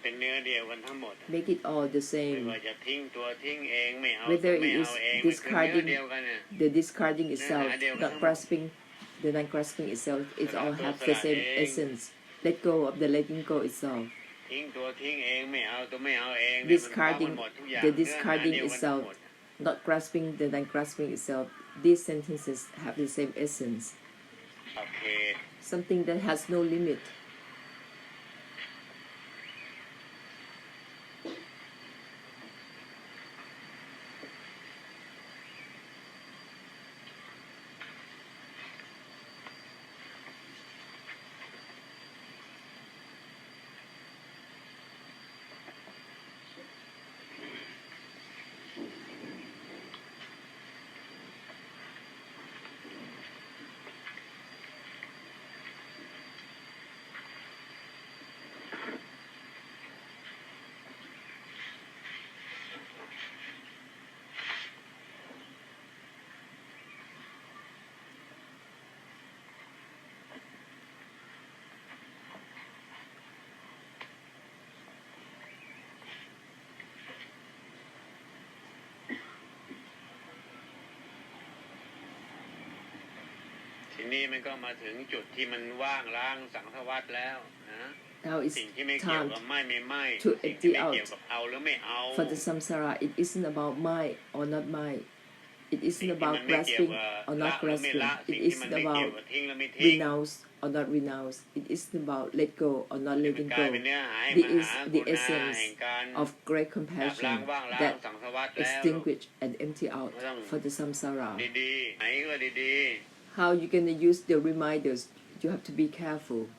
เป็นเนื้อเดียวกันทั้งหมด make it all the ไม่ same. ว่าจะทิ้งตัวทิ้งเองไม่เอา Whether ไม่ it เอา is เองมันคือเนื้อ discarding เดียวกันเนี่ย the discarding itself, Nah, dia not sama. grasping the non grasping itself, it all Salah have tu the salah same eng. essence. Let go of the letting go itself. ทิ้งตัวทิ้งเองไม่เอาตัวไม่เอาเองเนี่ยมันเข้ามัน Discarding หมดทุกอย่าง the เนื้อหา discarding เดียวกันทั้ง itself, หมด not grasping the non grasping itself. These sentences have the same essence. โอเค Something that has no limit. ทีนี้มันก็มาถึงจุดที่มันว่างล้างสังสารวัฏแล้วนะ Now it's สิ่งที่ไม่เกี่ยว time กับไม่ไม่ไม่ to สิ่งที่ empty ไม่เกี่ยว out. กับเอาหรือไม่เอา For the samsara, it isn't about mine or not mine. It สิ่ง isn't ที่มั about นไม่เกี่ยว grasping กับ or ละ not หรือไม่ grasping. ละ It สิ่งที่มัน isn't ไม่เกี่ยว about กับทิ้งหรือไม่ทิ้ง renounce or not renounce. It isn't about let go or not มัน letting กลาย go. เป็นเนื้อหา This ม is หา the กุณา essence แห่งการ of great ดับล้าง compassion ว่างล้าง that สังสารวัฏแล้ว extinguish and empty out ไม่ต้อง for the samsara. ดีๆไหนก็ดี How you gonna use the reminders? You have to be careful. ๆ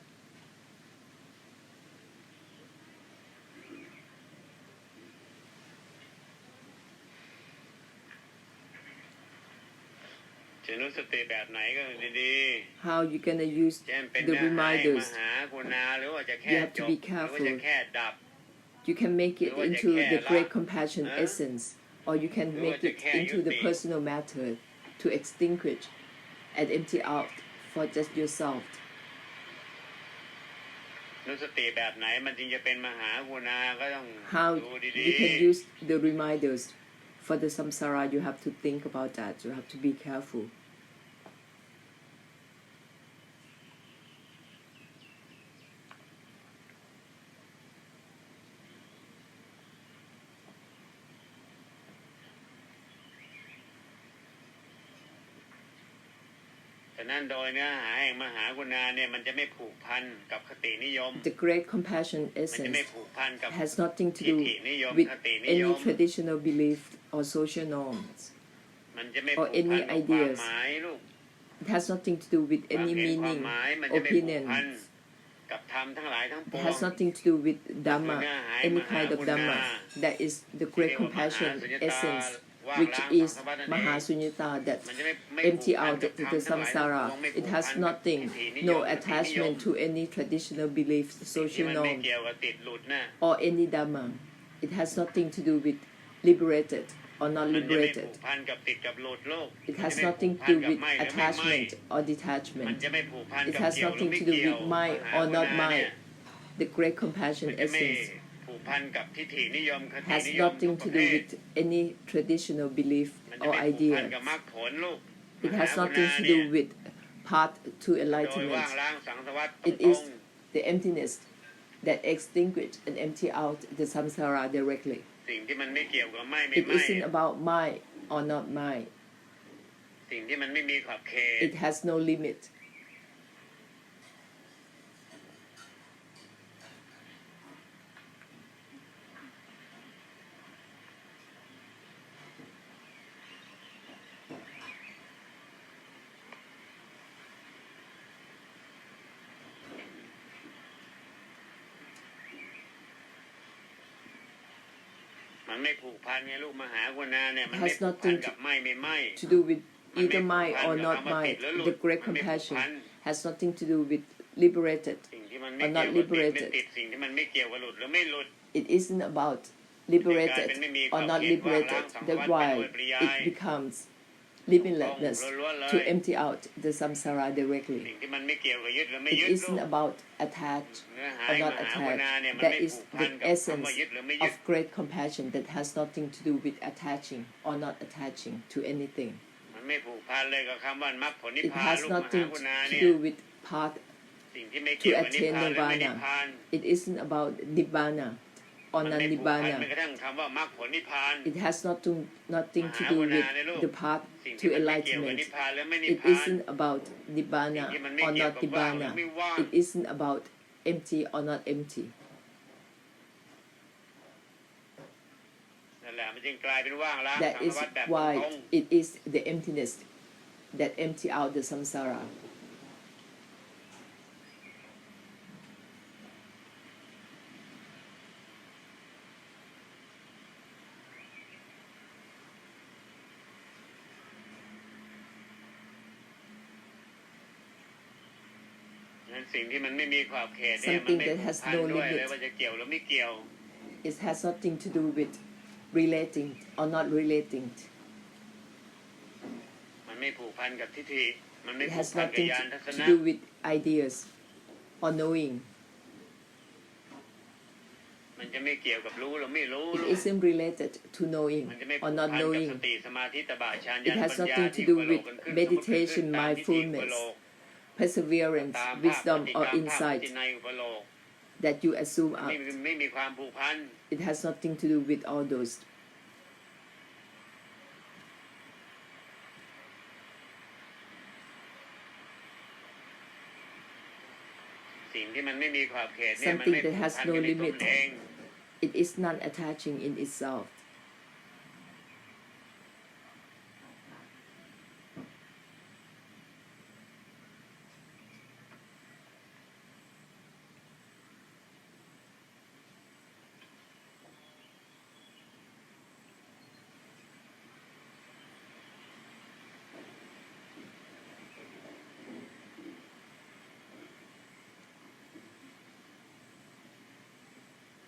จะนุสติแบบไหนก็ดี How you gonna use ๆเช่นเป็น the เนื้อหาแห่งม reminders? หากุณาหรือว่าจะแค่ You have จ to บ be หรือว่า careful. จะแค่ดับ You can make it into the great compassion essence, or you can make it into the personal matter to extinguish and empty out for just yourself. นุสติแบบไหนมันจึงจะเป็นมหากุณาก็ต้อง How ดูดี you can use the reminders for the samsara, you have to think about that. You have to be careful. แต่นั่นโดยเนื้อหาแห่งมหากุณาเนี่ยมันจะไม่ผูกพันกับคตินิยม The great compassion มันจะไม่ essence ผูกพันกับ has nothing to ทิฏ do ฐินิยม with คตินิย any ม traditional belief or social norms. มันจะไม่ or ผูกพัน any กับความ ideas หมายลูก It has nothing to do with ความ any เห็นความ meaning, หมายมันจะไม่ผูกพัน opinions. กับธรรมทั้งหลายทั้งป It วง has nothing to do with Dhamma, any kind of Dhamma. That is the great compassion essence, which is Mahasunyata, that มันจะไม่ empty ผูกพัน out กับธรรม the ทั้งหลายทั้งปว samsara. งไม่ผู It ก has พันกับ nothing, ทิฏฐินิย no มคตินิย attachment ม to any traditional beliefs, ที่ social มันไม่ norms, เกี่ยวกับติดหลุดนะ or any Dhamma. It has nothing to do with liberated or not มันจะไม่ผู liberated. กพันกับติดกับหลุดโลก It มัน has จะไม่ผู nothing ก to พัน do กับ with ไม่หรือไม่ไม่ attachment or มัน detachment. จะไม่ผูกพัน It กับ has เกี่ยวหรือ nothing ไม่ to do เกี่ยว with mine มหา or กุ not ณาเนี่ mine. ย The great compassion มันจะไม่ essence ผูกพันกับทิฏฐินิยมคติ has นิยมทุก nothing ป to ระเภ do ท with any traditional belief มันจะ or ไม่ผูกพัน idea. กับมรรคผลลูก It มหา has กุณา nothing to เนี่ย do with path to โดยว่าง enlightenment. ล้างสังสารวัฏต It รง is the emptiness that extinguish and empty out the samsara directly. ๆสิ่งที่มันไม่เกี่ยวกับไม่ It isn't about mine or not mine. สิ่งที่มันไม่มีขอบเขต It has no limit. มันไม่ผูกพันไงลูกมหากุณาเนี่ยมัน Has ไม่ผูกพัน nothing กับไม่ To do with มันไม่ either ผูก mine พัน or กับ not คำว่าติ mine. ดหรือหลุด The great มันไม่ผูก compassion พัน has nothing to do with liberated สิ่งที่มันไม่ or เกี่ย not วกับติดไม่ liberated. ติดสิ่งที่มันไม่เกี่ยวกับหลุดหรือไม่หลุด It isn't about liberated or not liberated. That's why it becomes limitlessness ล้วนๆเล to ย empty out the samsara สิ่ง directly. ที่มันไม่เกี่ยวกับยึดหรือไม่ It ยึด isn't about attach เนื้อหา or ม not หากรุณา attach. เนี่ยมัน That ไม่ is ผูกพัน the กับคำ essence ว่ายึดหรือไม่ยึด of great compassion that has nothing to do with attaching or not attaching to anything. มันไม่ผูกพันเลยกับคำว่ามรรคผลนิพ It พาน has ลูกมหา nothing กรุณา to เนี่ย do with path สิ่งที่ไม่ to เกี่ยวกับนิพ attain พานหรือไม่นิพ nirvana. พาน It isn't about Nibhana or มันไม่ผูกพัน non-Nibhana. แม้กระทั่งคำว่ามรรคผลนิพพาน It has nothing to do with the path สิ่ง to ที่มันไม่เกี่ยวกับ enlightenment. นิพพานและไม่นิพ It พาน isn't about Nibhana สิ่งที่มันไม่ or เกี่ยว not กับว่างหรือ Nibhana. ไม่ว่าง It isn't about empty or not empty. นั่นแหละมันจึงกลายเป็นว่างล้าง That สัง is สารวัฏแบบ why ตรง it is the emptiness that empty out the samsara. ๆนั้นสิ่งที่มันไม่มีขอบเขตเนี่ยมัน Something ไม่ that ผูก has พัน no ด้วย limit. เลยว่าจะเกี่ยวหรือไม่เกี่ยว It has nothing to do with relating or not relating. มันไม่ผูกพันกับทิฏฐิมันไม่ It ผูก has พันกับ nothing ญาณทัศ to นะ do with ideas or knowing. มันจะไม่เกี่ยวกับรู้หรือไม่รู้ It isn't related to knowing มันจะไม่ผู or ก not พันกับ knowing. สติสมาธิตบะฌาน It ญาณ has ปัญญา nothing to ที่ do อุปโล with กกันขึ้น meditation, ตามทิฏฐิอุป mindfulness, โลก perseverance, ตามภาพ wisdom ปฏิ or กรรมภาพ insight จิตในอุปโลก that you assume ไม่ out. ไม่มีความผูกพัน It has nothing to do with all those. สิ่งที่มันไม่มีขอบเขตเนี่ยมัน Something ไม่ผู that ก has พัน no กับในตัว limit. มันเอง It is not attaching in itself.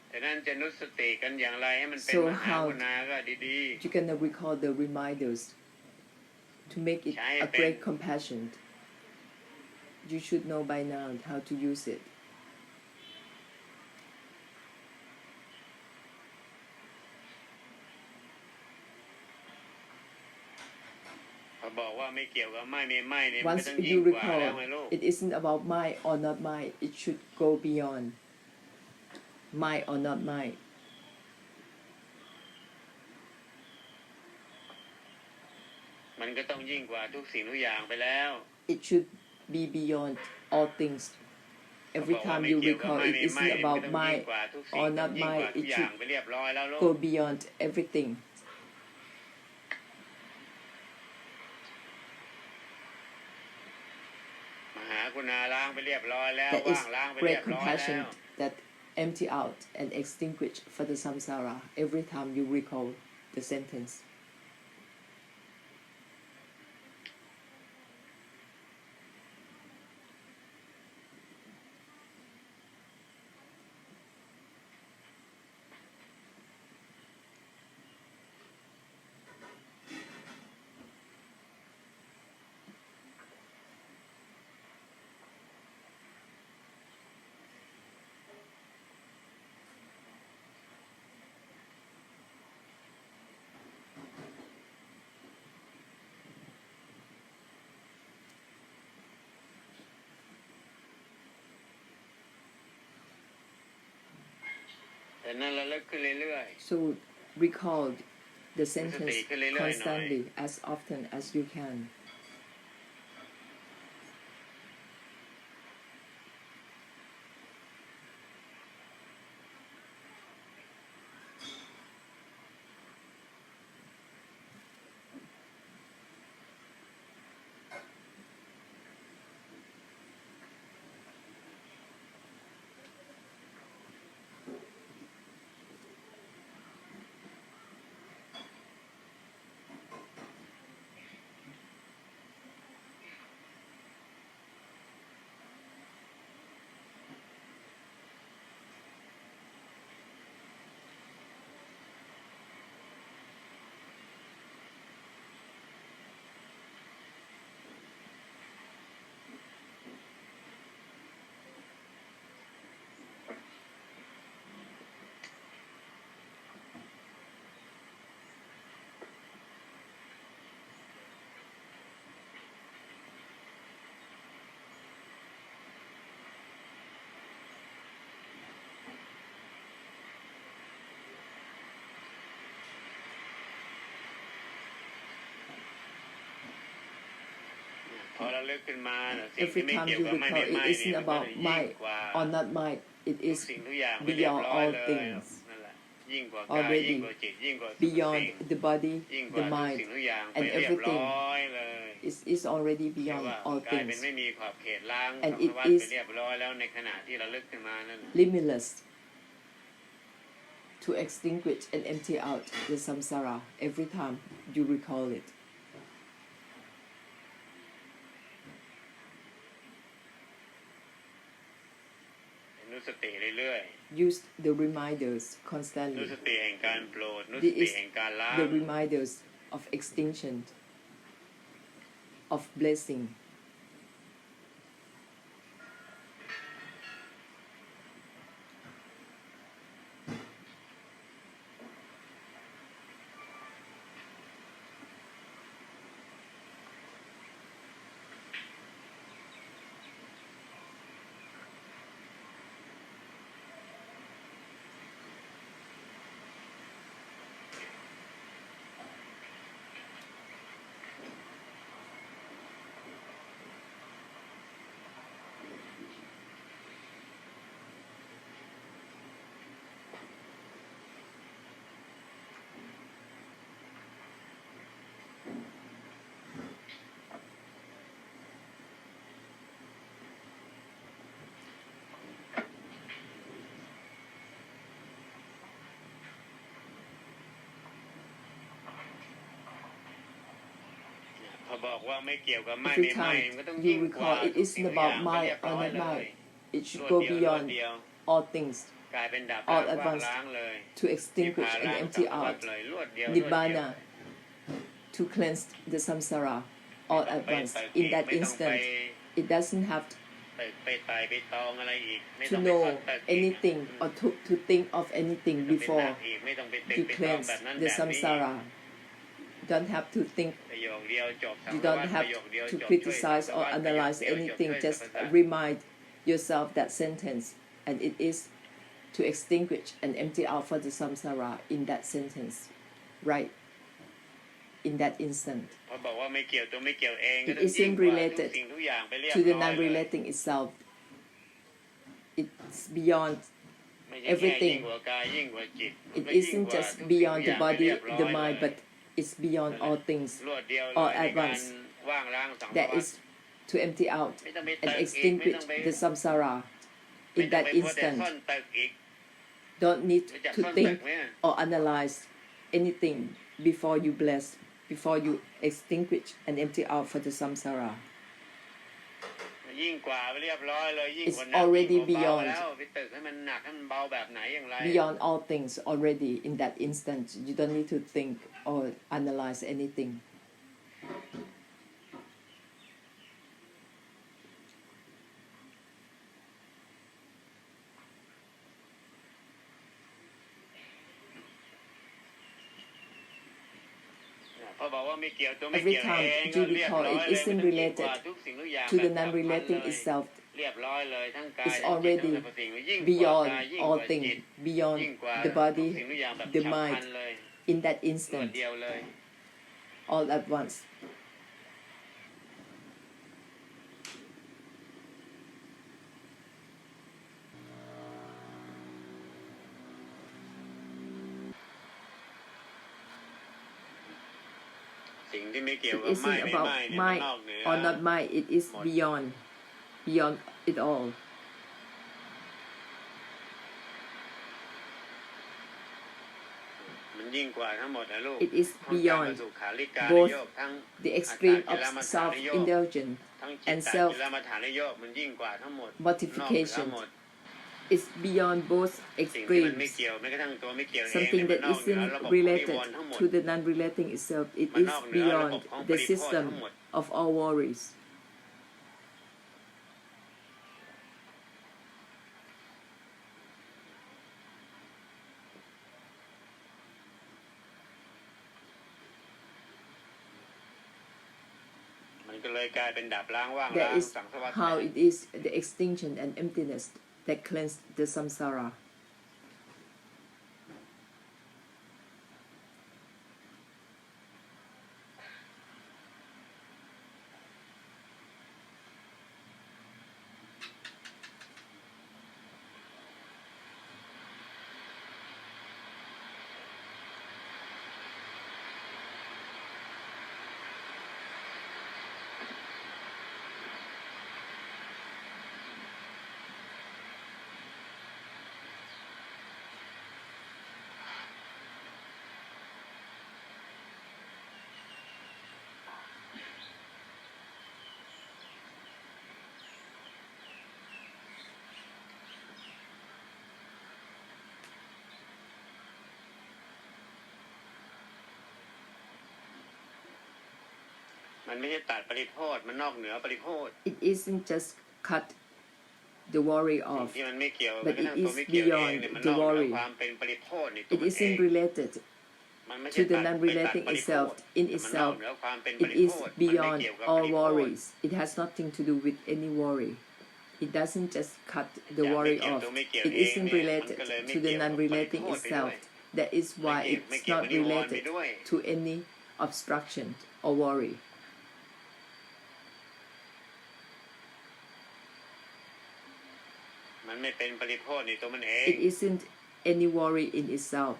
แต่นั้นจะนุสติกันอย่างไรให้มันเป็น So มหากรุณาก็ดี You're gonna recall the reminders to make it a great compassion. You should know by now how to use it. ๆเขาบอกว่าไม่เกี่ยวกับไม่เนี่ยไม่เนี่ยมัน Once ต้องยิ่ you งกว่าแล้ว recall, ไงลูก it isn't about mine or not mine. It should go beyond mine or not mine. มันก็ต้องยิ่งกว่าทุกสิ่งทุกอย่างไปแล้ว It should be beyond all things. เขา Every บอกว่า time ไม่ you เกี่ยวกับ recall, ไม่ it เนี่ยไม่ isn't เนี่ยมัน about ก็ต้องยิ่ง mine กว่าทุกสิ่ง or ต้อ not งยิ่งกว่า mine. ทุก It อย่าง should ไปเรียบร้อยแล้วลูก go beyond everything. มหากรุณาล้างไปเรียบร้อยแล้ว That ว่าง is ล้างไปเรีย great บร้อยแล้ว compassion that empty out and extinguish for the samsara every time you recall the sentence.แต่นั้นเราเลิกขึ้นเรื่อย So recall the sentence ขึ้นเรื่อยๆหน่อย constantly as often as you can. พอเราลึกขึ้นมาสิ่ง Every ที่ไม่ time เกี่ยว you กับไม่ recall, ไม่ it ไม่ isn't นี่มัน about ยิ่ง might กว่า or not might. It ทุก is สิ่งทุกอย่างไม่เรียบ beyond ร้อย all เลย things, นั่นแหละยิ่งกว่ากายยิ่ง already กว่าจิตยิ่งกว่าทุกสิ่ง beyond the body, ยิ่งก the ว่าทุก mind, สิ่งทุกอย่าง and ไม่เรียบ everything ร้อยเลย is already เรียก beyond ว่า all กายเป็น things, ไม่มีขอบเขตล้าง and สัง it สารวัฏไป is เรียบร้อยแล้วในขณะที่เราลึกขึ้นมานั่น limitless to extinguish and empty out the samsara every time you recall it. นุสติเรื่อย Use the reminders ๆนุ constantly. สติแห่งการโปรดนุส This ติ is แห่งการล้าง the reminders of extinction, of blessing.พอบอกว่าไม่เกี่ยวกับไม่ Every ไม่ไม่ time มันก็ต้อง you ยิ่งกว่า recall, it ทุกสิ่ง isn't ทุกอย่าง about ไม่ might เรียบ or ร้อย not เลย might. It ร should วด go เดียวรวด beyond เดียว all things, กลายเป็นดับ all ล้าง at ว่าง once, ล้างเลย to extinguish นิพพาน and ล้าง empty สังสารวัฏ out. เลยรวดเดียว Nibhana, to cleanse the samsara all at once. In that ไม่ต้องไป instant, it doesn't have ไปไต่ไปตองอะไรอีกไม่ต้ to องไป know ทอดตึกอีก anything or to think of anything ไม่ต้องไป before นับอีกไม่ต้องไปตึก you ไปตอง cleanse แบบนั้น the แบบนี้ samsara. Don't have to think, ประโยคเดียวจบสัง you สารวั don't ฏป have ระโยคเดียว to จบ criticize ช่วย or สังสารวัฏประโยค analyze เดียวจบ anything. ช่วย Just สรรพสัตว์ remind yourself that sentence, and it is to extinguish and empty out for the samsara in that sentence, right? In that instant. พอบอกว่าไม่เกี่ยวตัวไม่เกี่ยวเองก็ It ต้องยิ่ง isn't กว่าทุก related สิ่งทุกอย่างไปเรียบ to the ร้อยเลย non-relating itself. It's beyond ไม่ใช่แค่ยิ่ง everything. กว่ากายยิ่งกว่าจิต It ไม่ยิ่ง isn't กว่า just ทุกสิ่ง beyond ทุกอ the ย่างไป body, เรียบร้อย the เล mind, ย but it's beyond all things, รวดเดียวเลย all ใน at การ once. ว่างล้างสังสาร That วัฏ is to empty out ไม่ต้องไป and ตึกอีกไม่ extinguish ต้องไป the samsara ไม่ in ต้อง that ไปพูดแต่ instant. ซ่อนตึกอีก Don't need รู้จัก to ซ่อนตึก think ไหม or analyze anything before you bless, before you extinguish and empty out for the samsara. ยิ่งกว่าไปเรียบร้อยเลยยิ่ง It's กว่าหนัก already ยิ่งกว่าเบา beyond แล้วไปตึกให้มันหนักให้มันเบาแบบไหนอย่างไร Beyond all things already in that instant. You don't need to think or analyze anything. Every time you recall, it isn't related to the non-relating itself. It's already beyond all things, beyond the body, the mind, in that instant, all at once. It isn't about might or not might, it is beyond it all. It is beyond both the extreme of self-indulgence and self-mortification. It's beyond both extremes. Something that isn't related to the non-relating itself. It is beyond the system of all worries. That is how it is the extinction and emptiness that cleanse the samsara. มันไม่ใช่ตัดปริโภทมันนอกเหนือปริโภท It isn't just cut the worry สิ่ง off, ที่มันไม่เกี่ยว but แม้กระทั่ง it ตัว is ไม่เกี่ยวเอง beyond เนี่ยมันน the อกเหนือ worry. ความเป็นปริโภทในตัว It มันเอง isn't related มันไม่ใช่ to the ตัดไปตัด non-relating ปริโภ itself ท in แต่มันนอก itself. เหนือความเป็นป It ริ is โภทมันไม่ beyond เกี่ยวกับป all ริโภท worries. It has nothing to do with any worry. It doesn't just cut the จากไม่ worry เกี่ยว off. ตัวไม่เกี่ยว It เอง isn't เนี่ยมัน related ก็เลยไม่ to the เกี่ยวกับปริ non-relating โภทไปด้ว itself. ย That is ไม่ why เกี่ยว it's ไม่เกี่ยว not กับนิวรณ์ไป related ด้วย to any obstruction or worry. มันไม่เป็นปริโภทในตัวมันเอง It isn't any worry in itself.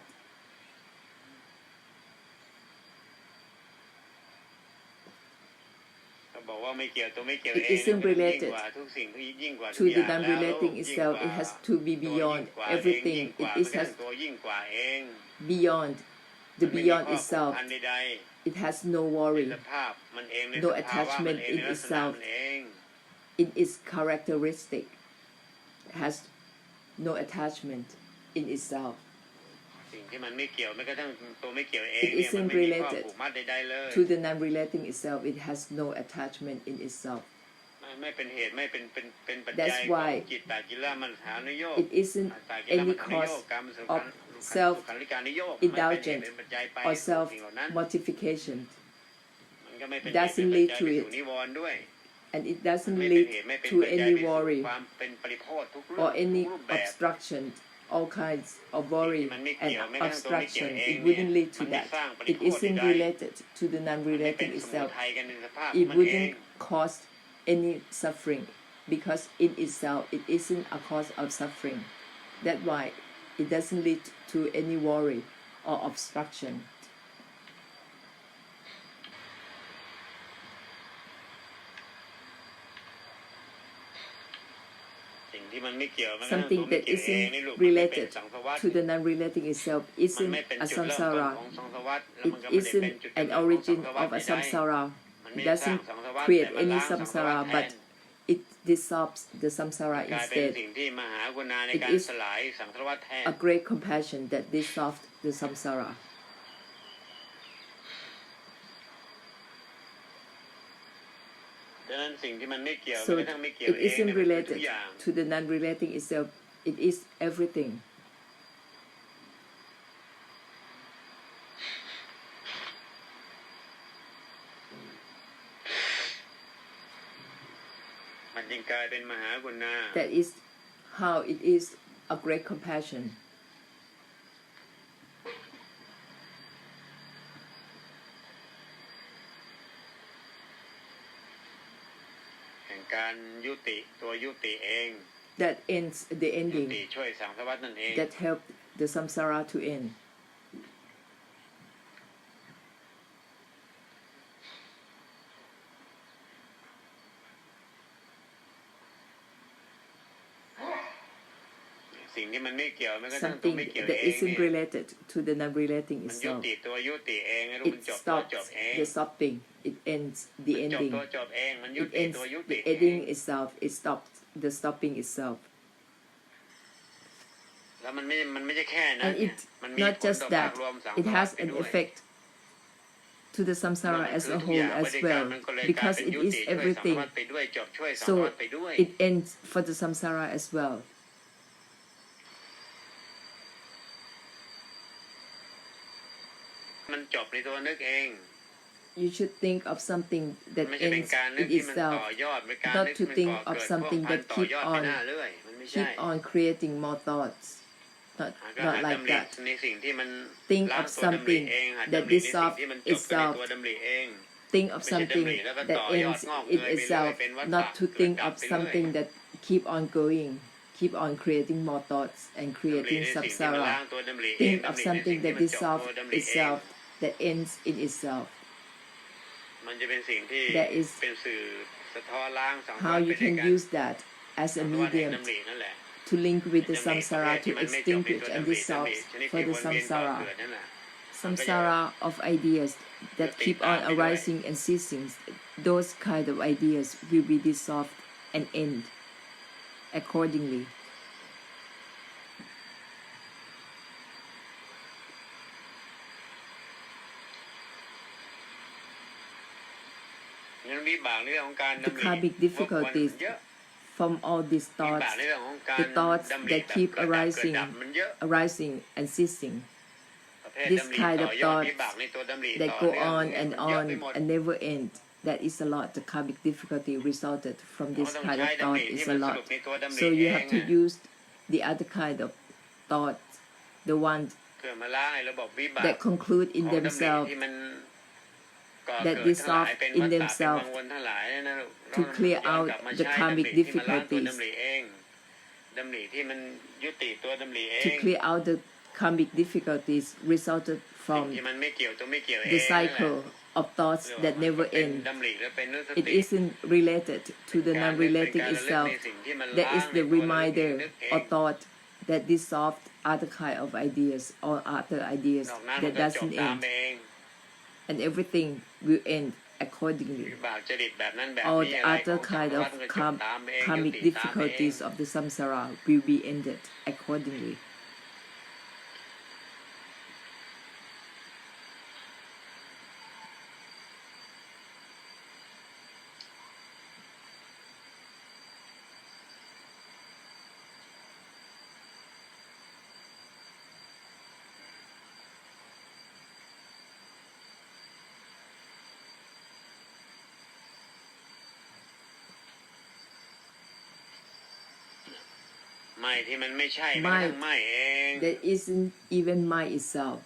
เขาบอกว่าไม่เกี่ยวตัวไม่เกี่ยว It เอง isn't ยิ่ง related กว่าทุกสิ่งยิ่งกว่าทุ to กอ the ย่างแล้ว non-relating ยิ่ง itself. กว่า It has to be ตัวยิ่ง beyond กว่าเองยิ่ everything. งกว่า It ไม่ is ใช่ has ตัวยิ่งกว่าเอง beyond มั the นไม่มี beyond ข้อผูก itself. พันใด It has no ๆใน worry. สภาพมันเองใน No สภาวะมัน attachment เอง in ในลักษณะ itself. มันเอง In its characteristic, has no attachment in itself. สิ่งที่มันไม่เกี่ยวแม้กระทั่งตัวไม่เกี่ยวเอง It เนี่ยมัน isn't ไม่มีข้อ related ผูกมัดใดๆเลย to the non-relating itself. It has no attachment in itself. ไม่เป็นเหตุไม่เป็นปัจจัย That's ของ why จิตตากิลมัฏฐานุโยค It isn't ตากิลมั any ฏฐานุโย cause คกรรมสุ of ขันลิการนิโยค self-indulgent ไม่เป็นเหตุเป็นปัจจัยไป or สู่สิ่งเหล่านั้น self-mortification, มันก็ไม่เป็น doesn't เหตุ lead เป็น to ปัจจัยไป it. สู่นิวรณ์ด้วย and it doesn't ไม่เป็น lead เหตุไม่เป็น to ปัจจัย any ไปสู่ worry ความเป็นปริโภททุกรูป or any ทุกรูปแบบ obstruction, all kinds of worry มันไม่ and เกี่ยวแม้กระทั่งตัวไม่เกี่ยว obstruction. เอง It เนี่ย wouldn't lead to มันไม่ that. สร้างปริ It โภท isn't ใด related to the ๆมันไม่เป็น non-relating สมุ itself. ทัยกันในสภาพ It มันเอง wouldn't cause any suffering because in itself it isn't a cause of suffering. That's why it doesn't lead to any worry or obstruction. สิ่งที่มันไม่เกี่ยวแม้กระทั่งตัว Something ไม่ that เกี่ยวเอง isn't นี่ลูกมันไม่เป็น related สังสวัฏ to the non-relating itself มัน isn't ไม่เป็น a จุดเริ่มต้น samsara. ของสังสวัฏแล้ว It มันก็ไม่ได้เป็น isn't จุด an กำเนิดของสัง origin สวัฏ of a ใด samsara. ๆมัน It ไม่ได้สร้าง doesn't สังสวัฏ create แต่มัน any ล้างสังสวัฏ samsara, แท but น it dissolves the samsara กลายเป็น instead. สิ่งที่มหากรุณาใน It การ is สลายสังสวัฏแทน A great compassion that dissolves the samsara. ดังนั้นสิ่งที่มันไม่เกี่ยว So แม้กระทั่งไม่เกี่ยว it เอง isn't เนี่ยมันเป็นทุ related กอย่าง to the non-relating itself. It is everything. มันจึงกลายเป็นมหากรุณา That is how it is a great compassion. แห่งการยุติตัวยุติเอง That ends the ยุ ending. ติช่วยสังสวัฏนั่นเอง That help the samsara to end. สิ่งที่มันไม่เกี่ยวแม้กระทั่งตัว Something ไม่เกี่ยว that เอง isn't เนี่ย related to the non-relating มันยุ itself. ติตัวยุติเองให้รู้มัน It จบตัว stops จบเอง the stopping. It ends the มันจบ ending. ตัวจบเองมันยุ It ติ ends ตัวยุ the ติเอง ending itself. It stops the stopping itself. แล้วมันไม่ใช่แค่นั้น And เนี่ย it มันมี not ผล just ต่อภา that. พรวมสัง It สวัฏ has ไป an ด้วย effect to the samsara as a whole as well, because it is everything. ไปด้วยจบช่วยสังส So วัฏไปด้วย it ends for the samsara as well. มันจบในตัวนึกเอง You should think of something that ไม่ใช่เป็น ends การนึก in ที่มัน itself, ต่อยอดเป็นการ not นึก to ที่มัน think ก่อ of เกิด something พัน that ต่อ keep ยอดไป on หน้าเรื่อยมันไม่ใช่ keep on creating more thoughts. Not ก็ not หัด like ดำริ that. ในสิ่งที่มัน Think ล้าง of ตัวดำริ something เองหัด that ดำริในสิ่ง dissolves ที่มันจบไปใน itself. ตัวดำริเอง Think of ไม่ใช่ something ดำริแล้วก็ that ต่อยอด ends งอก in เงยไปเรื่อย itself, เป็นวัฏฏะ not to เกิด think ดับ of ไปเรื่อย something that keep on going, keep on creating more thoughts and ดำริ creating ในสิ่งที่มันล้าง samsara. ตัวดำริเอง Think ดำ of ริในสิ่ง something ที่ that มันจบ dissolves ตัวดำริเอง itself, that ends in itself. มันจะเป็นสิ่งที่ That is เป็นสื่อสะท้อนล้างสังสาร how ไป you ด้วย can กัน use that as สั a งสารแห่ง medium ดำรินั่นแหละ to link with the ดำริประเภ samsara ท to ที่มันไม่จบใน extinguish ตัว and ดำริ dissolve ชนิด for ที่ the วนเวียนก่อ samsara. เกิดนั่นแหละ Samsara of ideas that keep on arising and ceasing, those kind of ideas will be dissolved and end accordingly. งั้นวิบากในเรื่องของการ the ดำริ karmic วกวน difficulties เยอะ from all these วิ thoughts, บากในเรื่องของการ the thoughts ดำริ that แบบ keep เกิดดับเกิด arising, ดับมันเยอะ arising and ceasing, ประเภท this ดำริ kind ต่ of อยอด thoughts วิบากในตัวดำริ that ต่อ go เนื่อง on เนี่ย and มันเยอะไป on หมด and never end. That is a lot. The karmic difficulty resulted from เรา this ต้อง kind of ใช้ดำ thought ริที่ is มั a นส lot. รุปในตัวดำริ So เอ you ง have to use the other kind of thoughts, the ones เพื่อมาล้างไอ้ระบบวิบาก that conclude ข in องดำริ themselves, ที่มันก่อ that เกิดทั้งหลาย dissolve เป็น in วัฏฏะเป็น themselves วังวนทั้งหลายนั่นนะ to clear ย้อน out กลับมา the ใช้ karmic ดำริที่มันล้างตัว difficulties, ดำริเองดำริที่มันยุติตัวดำริเอ to ง clear out the karmic difficulties resulted สิ่ง from ที่มันไม่เกี่ยวตัวไม่เกี่ยวเอง the นั่นแหละ cycle of thoughts เรียก that ว่า never เป็น end. ดำริหรือเป็นนุส It ติ isn't related to the การเป็น non-relating การระลึก itself. ในสิ่งที่มัน That ล้าง is ใน the ตัวเราเอง reminder นึกเอง or thought that dissolved other kind of ideas or other ideas นอกนั้นมัน that ก็จบ doesn't ตาม end, เอง and everything will end accordingly. วิบากจริตแบบนั้นแบบ All นี้ the อะไรข other องจักร kind วร of รดิมันก็จบตามเองยุ karmic ติตามเอง difficulties of the samsara will be ended accordingly. ไม่ที่มันไม่ใช่แม้กระทั่งไม่เอง That isn't even mind itself.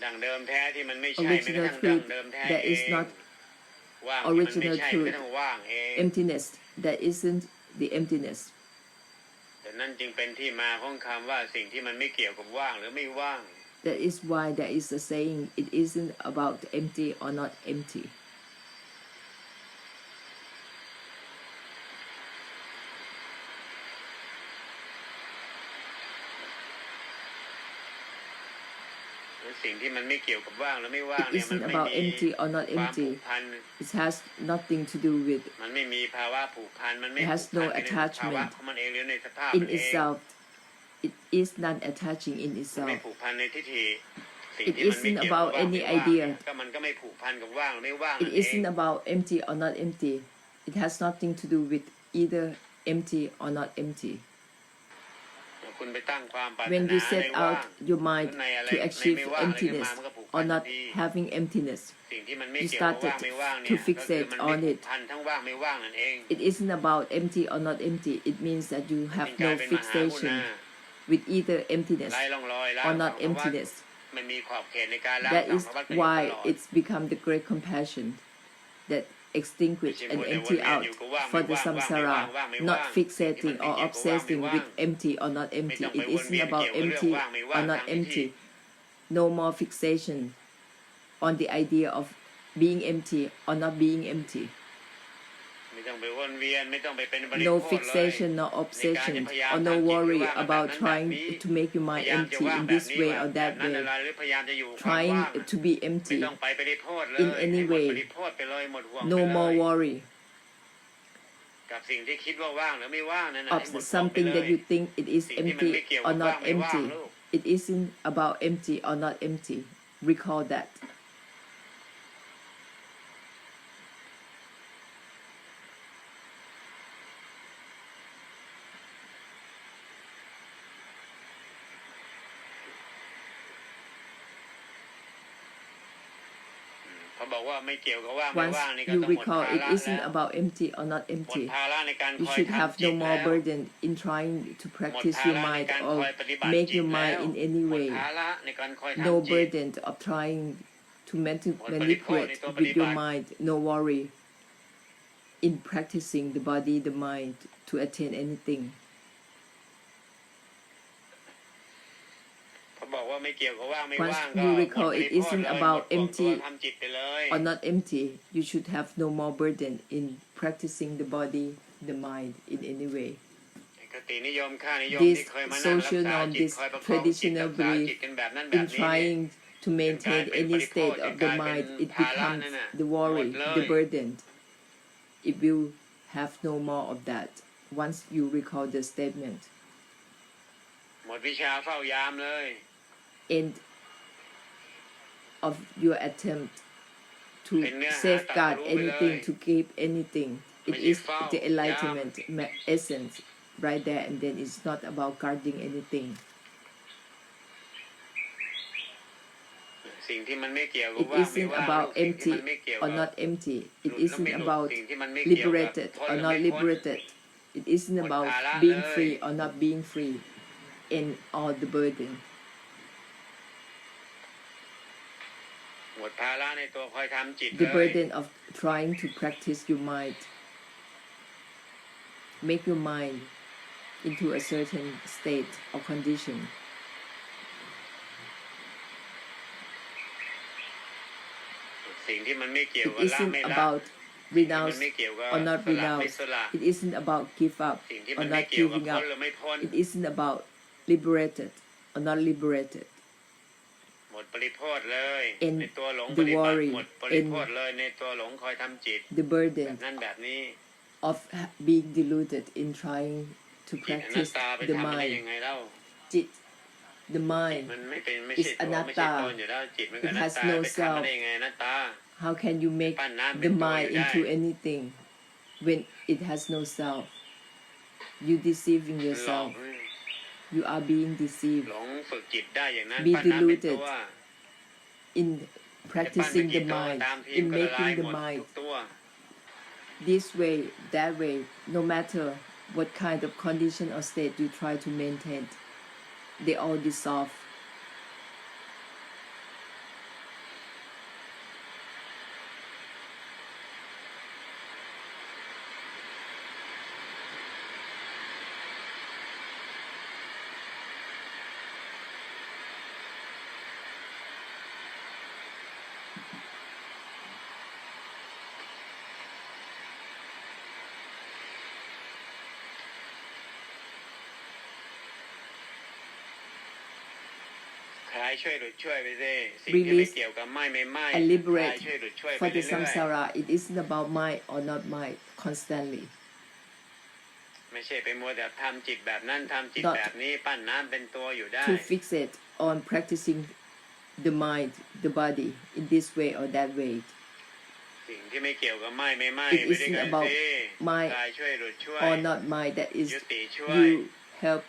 ดังเดิมแท้ที่มันไม่ใช่แม้กระ Original ทั่งดัง truth เดิมแท้ that เอ is ง not ว่างที่มันไม่ original ใช่แม้ truth. กระทั่งว่างเอง Emptiness that isn't the emptiness. แต่นั่นจึงเป็นที่มาของคำว่าสิ่งที่มันไม่เกี่ยวกับว่างหรือไม่ว่าง That is why there is a saying, it isn't about empty or not empty. หรือสิ่งที่มันไม่เกี่ยวกับว่างหรือไม่ว่าง It เนี่ยมัน isn't ไม่ about มี empty or not ความผู empty. กพัน It has nothing to do with มันไม่มีภาวะผูกพันมันไม่ It ผู has กพัน no ในภาวะ attachment ของมันเองหรือในสภาพ in มันเอง itself. It is not attaching in ไม่ itself. ผูกพันในทิฏฐิสิ่ง It ที่มันไม่ isn't เกี่ยวกับ about ว่าง any ไม่ว่าง idea. ก็มันก็ไม่ผูกพันกับว่างหรือไม่ว่าง It นั่นเอง isn't about empty or not empty. It has nothing to do with either empty or not empty. คุณไปตั้งความปรารถ When นา you ใน set ว่าง out your ห mind รือในอะไร to ใน achieve ไม่ว่างอะไรขึ้น emptiness มามันก็ผูกพั or นทัน not ที having emptiness, สิ่งที่มันไม่ you เกี่ยวกับว่าง started ไม่ว่างเนี่ to ยก็คือ fixate มัน on ไม่ผู it. กพันทั้งว่างไม่ว่างนั่นเอง It isn't about empty or not empty. It means that you จึ have งกลาย no เป็นมหากุณ fixation า with either emptiness ไร้ร่องรอยล้าง or สั not งขวัฏ emptiness. มันมีขอบเขตในการล้าง That สัง is ขวัฏกันอยู่ต why ลอด it's become the great compassion that extinguish and empty out for the samsara, not fixating or obsessing with empty or not empty. It isn't about empty or not empty. No more fixation on the idea of being empty or not being empty. ไม่ต้องไปวนเวียนไม่ต้องไปเป็นบริ No โภคเลย fixation, no obsession, or no worry about trying to make your พ mind ยายามจะ empty ว่าง in แบบ this นี้ way แบบ or แบบ that นั้น way, อะไรหรือพยายามจะอยู่ความ trying ว่าง to be ไม่ empty. ต้องไปบริโภคเลย in any ให้หมด way บริโภคไปเลยหมดห่วง No ไปเล more ย worry กับสิ่งที่คิดว่าว่างหรือไม่ว่างนั่นนะ of ให้หมดห่วงไป something เล that ย you think it is สิ่งที่มัน empty ไม่เกี่ยว or กับว่าง not ไม่ว่าง empty. ลูก It isn't about empty or not empty. Recall that. เขาบอกว่าไม่เกี่ยวกับว่างไม่ Once ว่างนี่ก็ you ต้องหมด recall ภา it ระ isn't แล้ว about empty or not หมด empty. ภาระในการ You คอย should have ทำจิต no แล้ more ว burden in trying to หมด practice ภา your ระใน mind การค or อยปฏิบัติ make จิต your แล้ mind ว in any หมด way. ภาระในการคอย No ทำจิต burden of trying to manipulate with your mind. No worry in practicing the body, the mind to attain anything. เขาบอกว่าไม่เกี่ยวกับว่างไม่ Once ว่างก็ you หมด recall บ it ริโภค isn't เลยหม about ดห่วงตัว empty ทำจิตไปเลย or not empty, you should have no more burden in practicing the body, the mind in any way. คตินิยมค่านิยม This ที่เคยมานั่งรัก social ษา norm, จิต this คอยประคองจิต traditional รักษา belief จิตกันแบบนั้นแบ in บนี้เนี่ย trying to maintain any state of the mind, it becomes the worry, the burden. It will have no more of that once you recall the statement. หมดวิชาเฝ้ายามเลย And of your attempt to safeguard anything, to keep anything. It is the enlightenment essence right there, and then it's not about guarding anything. สิ่งที่มันไม่เกี่ยวกับ It ว่างไม่ isn't ว่าง about สิ่งที่ empty มันไม่เกี่ยว or กับ not empty. It หลุดแล้ว isn't ไม่หลุด about สิ่งที่มันไม่เกี่ยวกับ liberated พ้น or แล้ว not ไม่พ้น liberated. It isn't about หมดภาระ being เลย free or not being free in all the burden. หมดภาระในตัวคอยทำจิต The เลย burden of trying to practice your mind. Make your mind into a certain state or condition. สิ่งที่มันไม่เกี่ยว It กับละ isn't ไม่ละ about มัน renounce ไม่เกี่ยวกับ or not สละไม่ renounce. สละ It isn't about give up สิ่งที่ or มันไม่ not เกี่ยวกับ giving พ้ up. นหรือไม่พ้น It isn't about liberated or not liberated. หมดปริโภทเลย And ในตัวหลง the ปฏิบัติ worry หมดปริโภท and เลยในตัวหลงคอยทำจิต the แบบ burden นั้นแบบนี้ of being deluded in trying to จิตอนัต practice ตาไป the ทำได้ยั mind. งไงเล่า Jit, the จิต mind, มันไม่เป็นไม่ is ใช่ตัวไม่ใช่ anatta. ตนอยู่แล้วจิตมันก็ It อนัต has ตา no ไปทำ self. ได้ยังไงอนัตตา How can you make ปั้นน้ำเป็น the ตัวอ mind ยู่ได้ into anything when it has no self? You deceiving หลอก yourself. You are being ห deceived ลงฝึกจิตได้อย่างนั้น Be ปั้นน้ำเป็นตัว deluded in จะปั้นเป็น practicing กี่ the ตัว mind, ตามทีม in ก็ละลาย making ห the มด mind ทุกตัว this way, that way, no matter what kind of condition or state you try to maintain, they all dissolve. Release ช่วยหลุดช่วยไปสิสิ่งที่ไม่เกี่ยวกับไม่ไม่ไม่ and liberate ช่วยหลุดช่วยไป for the เรื่อย samsara. It isn't about mind or not mind constantly. ๆไม่ใช่ไปมัวแต่ทำจิตแบบนั้นทำจิต Not แบบนี้ปั้นน้ำเป็นตัวอยู่ได้ To fixate on practicing the mind, the body in this way or that way. สิ่งที่ไม่เกี่ยวกับไม่ไม่ไม่ It ไปด้วย isn't กัน about สิ mind กายช่วยหลุดช่วย or not mind. That is, ยุติช่วย you help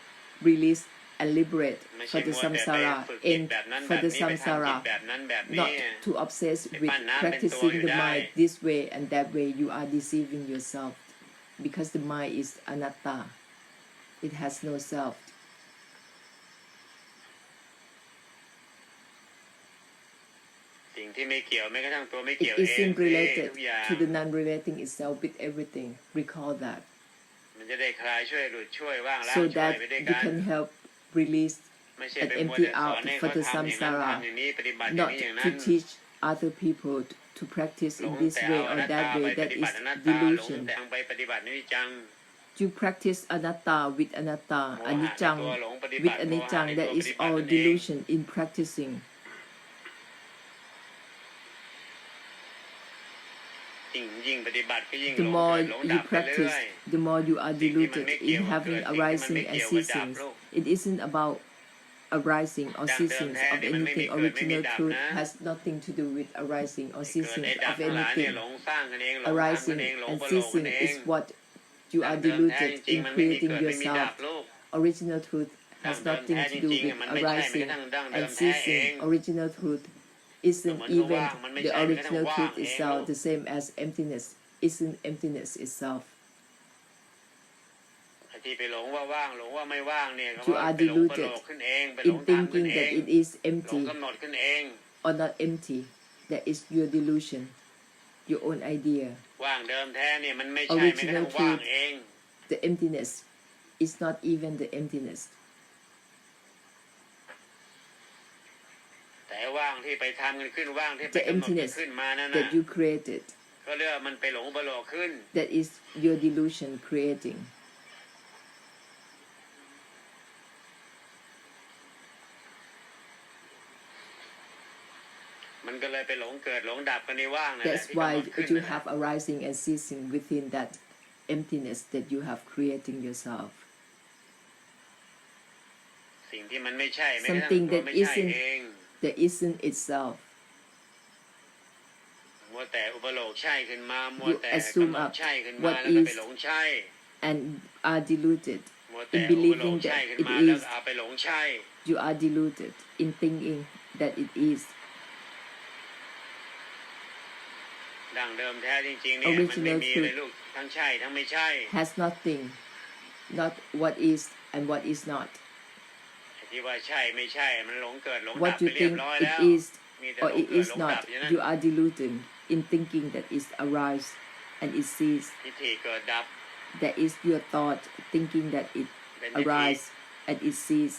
release and liberate ไม่ for ใช่ the มัวแต่ไป samsara ฝึกจิต and แบบนั้นแบ for บ the นี้ไปทำจิต samsara. แบบนั้นแบบนี้ Not to obsess with ปั้นน้ำเป็นตัว practicing อยู่ the ได้ mind this way and that way. You are deceiving yourself because the mind is anatta. It has no self. สิ่งที่ไม่เกี่ยวแม้กระทั่งตัวไม่ It เกี่ยวเอง isn't ทุ related กอย่าง to the non-relating itself with everything. Recall that. มันจะได้คลายช่วยหลุดช่วยว่างล้าง So ช่วย that ไปด้วย you กัน can help release ไม่ใช่ and ไปมัว empty แต่สอน out ให้ for เขา the ทำอย่างนั้น samsara, ทำอย่างนี้ปฏิบัติอย่าง not นี้อย่างนั้ to น teach other people to practice หล in ง this แต่ way เอาอ or นัตตา that ไป way. ป That ฏิบั is ติอนัตตาหลง delusion. แต่ไปปฏิบัตินิจจัง You practice anatta with anatta, โมหะใน anicang ตัวหลงปฏิ with บัติโมหะ anicang. ในตัว That ป is ฏิบัติ all นั่นเอง delusion in practicing. ยิ่งปฏิบัติก็ยิ่งหล The ง more เกิดหลง you ดับไปเรื่ practice, อย the more you are สิ่งที่มัน deluded ไม่เกี่ in ยวกับเกิ having ดสิ่งที่มัน arising ไม่ and เกี่ยวกับดับ ceasing. โลก It isn't about arising or ดั้งเดิม ceasing แท้ of เนี่ยมันไม่มี anything. เกิดไม่มี Original ดับ truth นะ has nothing to do with arising or เกิด ceasing ไอ้ดับ of ทั้งหลายเนี่ย anything. หลงสร้างกันเองหลงทำกัน Arising เองหลง and ประโลกกัน ceasing เอง is what you ดั้ are งเดิมแท้ deluded จริง in ๆมันไม่มี creating เกิดไม่มีดั yourself. บโลก Original truth ดั้ง has เดิม nothing แท้ to จ do ริงๆ with อะมันไม่ใช่แม้ก arising ระทั่งดั้งเดิ and มแท้เอง ceasing. Original truth isn't เหมือนกับ even ว่างมันไม่ the ใช่แม้กระทั่ง original ว่าง truth เอง itself, the same as emptiness isn't emptiness itself. ไอ้ที่ไปหลงว่าว่างหลงว่าไม่ว่างเนี่ยก็ You ว่า are ไปหลงประโล deluded กขึ้นเองไปหล in งทำขึ้น thinking เอ that ง it is หลง empty กำหนดขึ้นเอง or not empty. That is your delusion, your own idea. ว่างเดิมแท้เนี่ยมันไม่ใช่แม้กระทั่งว่างเอง The emptiness is not even the emptiness. แต่ว่างที่ไปทำกันขึ้นว่างที่ไป The กำหนดกัน emptiness ขึ้นมานั่น that น่ะ you created, ก็เรียกว่ามันไปหลงประโลกขึ้น that is your delusion creating. มันก็เลยไปหลงเกิดหลงดับกันในว่างนั่นแหละ That's ที่กำห why นดขึ้น you นะ have arising and ceasing within that emptiness that you have creating yourself. สิ่งที่มันไม่ใช่ไม่กระทั่ง Something ตัว that ไม่ใช่ isn't เอง that isn't itself. มัวแต่อุปโลกใช่ขึ้นมามัว You แต่ assume กำหนด up ใช่ขึ้นมา what แล้วก็ไป is หลงใช่ and are deluded มัว in แต่อุปโล believing กใช่ that ขึ้น it มาแล้ว is. ก็เอาไปหลงใช่ You are deluded in thinking that it is. ดั้งเดิมแท้จริงๆเนี่ยมันไม่ Original มี truth เลยลูกทั้งใช่ทั้งไม่ใช่ has nothing, not what is and what is not. ที่ว่าใช่ไม่ใช่มันหลงเกิดหลงดับ What ไป you เรียบ think ร้อย it แล้ว is มีแต่ or หลง it เกิด is หลงดับ not, อย่างนั้น you are deluded in thinking that it arise and it cease. ทิฏฐิเกิดดับ That is your thought, thinking that it เป็นทิฏฐิ arise and it cease.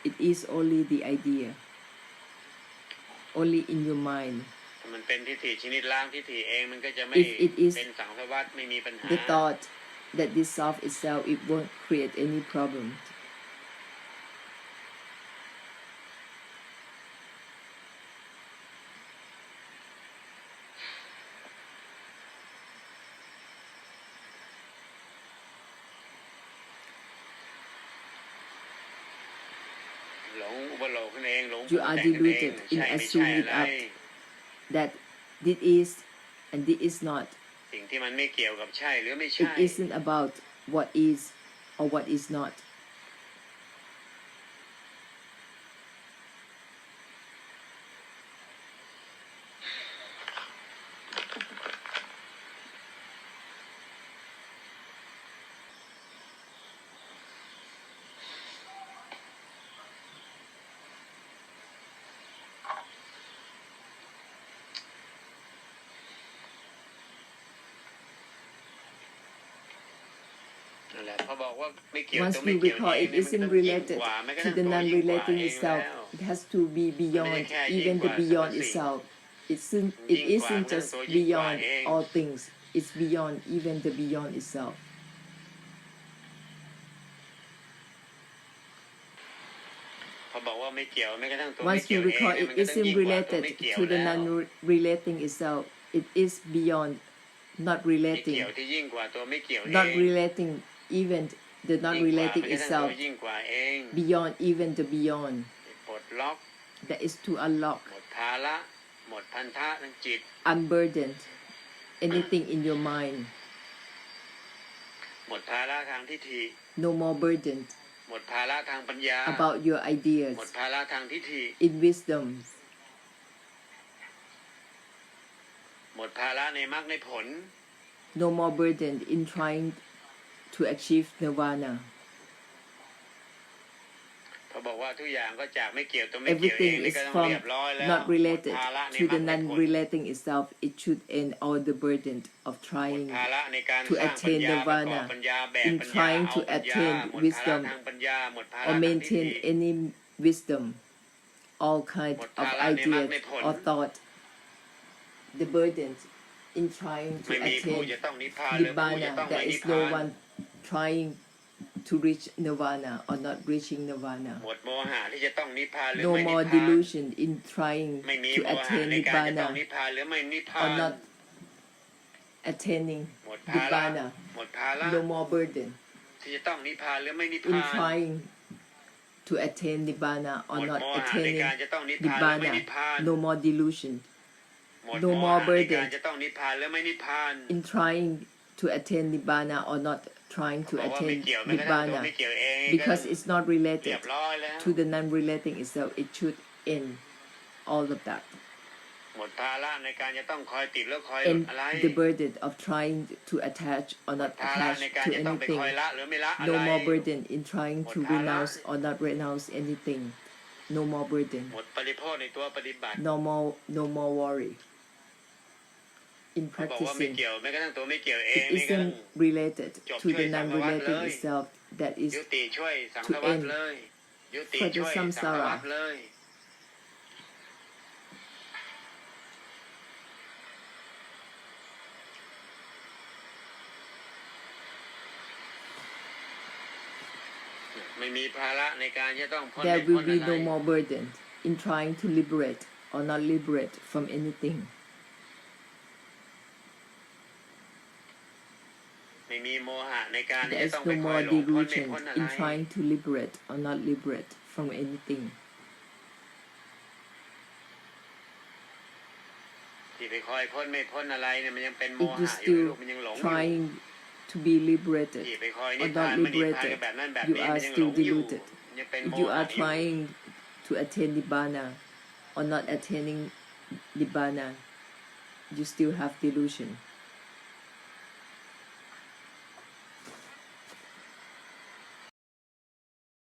It is only the idea, only in your mind. ถ้ามันเป็นทิฏฐิชนิดล้างทิฏฐิเองมันก็จะไม่ If it is เป็นสังสารวัฏไม่มีปัญหา the thought that dissolves itself, it won't create any problem. หลงอุปโลกขึ้นเองหลง You are แต่งขึ้นเอง deluded in ใช่ไม่ใช่ assuming อะไร it up that this is and this is not. สิ่งที่มันไม่เกี่ยวกับใช่หรือไม่ It ใช่ isn't about what is or what is not. นั่นแหละพอบอกว่าไม่เกี่ยว Once ตัวไม่ you เกี่ยว recall เอง it เนี่ยมัน isn't ต้องยิ่ง related กว่าแม้กระ to ทั่ง the ตัวยิ่งกว่า non-relating เอง itself. แล้ว It has to be beyond even the beyond itself. It isn't just beyond all things. It's beyond even the beyond itself. พอบอกว่าไม่เกี่ยวแม้กระทั่งตัวไม่ Once เกี่ย you วเอง recall เนี่ย it มันก็ต้อง isn't ยิ่งกว่าตัว related ไม่เกี่ยว to the แล้ว non-relating itself. It is beyond not ที่ relating. เกี่ยวที่ยิ่งกว่าตัวไม่เกี่ยวเอง Not relating even the ยิ่งกว่า not แม้ relating กระทั่งตัว itself. ยิ่งกว่าเอง Beyond even the beyond. ปลดล็อก That is to unlock, หมดภาระหมดพันธะทางจิต unburdened anything in your mind. หมดภาระทางทิฏฐิ No more burdened หมดภาระทางปัญญา about your หม ideas ดภาระทางทิฏฐิ in wisdom. หมดภาระในมรรคในผล No more burdened in trying to achieve nirvana. เขาบอกว่าทุกอย่างก็จากไม่เกี่ยวตัวไม่เกี่ยวเอง Everything นี่ is ก็ต้อง from เรียบร้อยแล้ว not หมด related ภาระใน to มรร the คในผล non-relating itself. It should end all the burden of หมด trying ภาระในการ to สร้างปัญ attain ญาประกอบ nirvana ปัญญาแบก in ปัญญา trying เอา to ปัญญา attain หมดภาระ wisdom ทางปัญญาหมดภาระ or ทางทิฏฐิ maintain any wisdom, all kinds Một of thà là niệm ideas ác niệm or hồn. thought. The burden in trying ไม่ to มีผู้ attain จะต้องนิพพานหรือผู้จะ Nibhana. ต้องไม่ There นิ is พพา no น one trying to reach nirvana or not reaching nirvana. หมดโมหะที่จะต้องนิพพานหรือ No ไม่นิพ more พาน delusion in trying ไม่มี to โมหะ attain ในการจะต้อง Nibhana นิพพานหรือไม่นิพพา or น not attaining หมดภาระ Nibhana. หมดภาระ No more burden ที่จะต้องนิพพานหรือไม่นิพ in พาน trying to attain Nibhana ห or มด not โมหะใน attaining การจะต้องนิพพานหรือไม่นิพพาน Nibhana. No more delusion หมด no โม more หะใน burden การจะต้องนิพพานหรือไม่นิพพาน in trying to attain Nibhana or not trying to บอกว่าไม่ attain เกี่ยวแม้กระทั่งตัว Nibhana ไม่เกี่ยวเอง because it's not เรี related ยบร้อยแล้ว to the non-relating itself. It should end all of that. หมดภาระในการจะต้องคอยติดแล้วคอยหลุด And อะไร the burden of trying to attach or หม not ดภาระ attach ในการ to จะต้องไปคอย anything. ละหรือไม่ละอะไร No more burden in trying to หมดภาระ renounce or not renounce anything. No more burden. หมดปริโภคในตัวปฏิบัติ No more worry. In เขาบอกว่าไม่ practicing, เกี่ยวแม้กระทั่งตัวไม่เกี่ยวเอง it นี่ก็ต้อง isn't related to the non-relating itself. That is ยุติช่วยสัง to สารวัฏ end เลยยุติ for the ช่วยสังสารวัฏ samsara. เลยไม่มีภาระในการจะต้องพ้น There ไม่พ้ will น be อะไร no more burden in trying to liberate or not liberate from anything. ไม่มีโมหะในการที่ There จะ is ต้องไป no คอย more หลงพ้นไม่ delusion พ้นอะไร in trying to liberate or not liberate from anything. ที่ไปคอยพ้นไม่พ้นอะไรเนี่ยมันยังเป็นโม if หะ you อยู่ลู still กมันยังหลงอยู่ trying to be liberated ที่ไปคอยนิ or พพา not นมันนิพพาน liberated, แบบนั้นแบบ you นี้ are มันยังหล still งอยู่ deluded. ยังเป็น If โม you หะ are อยู่ trying to attain Nibhana or not attaining Nibhana, you still have delusion.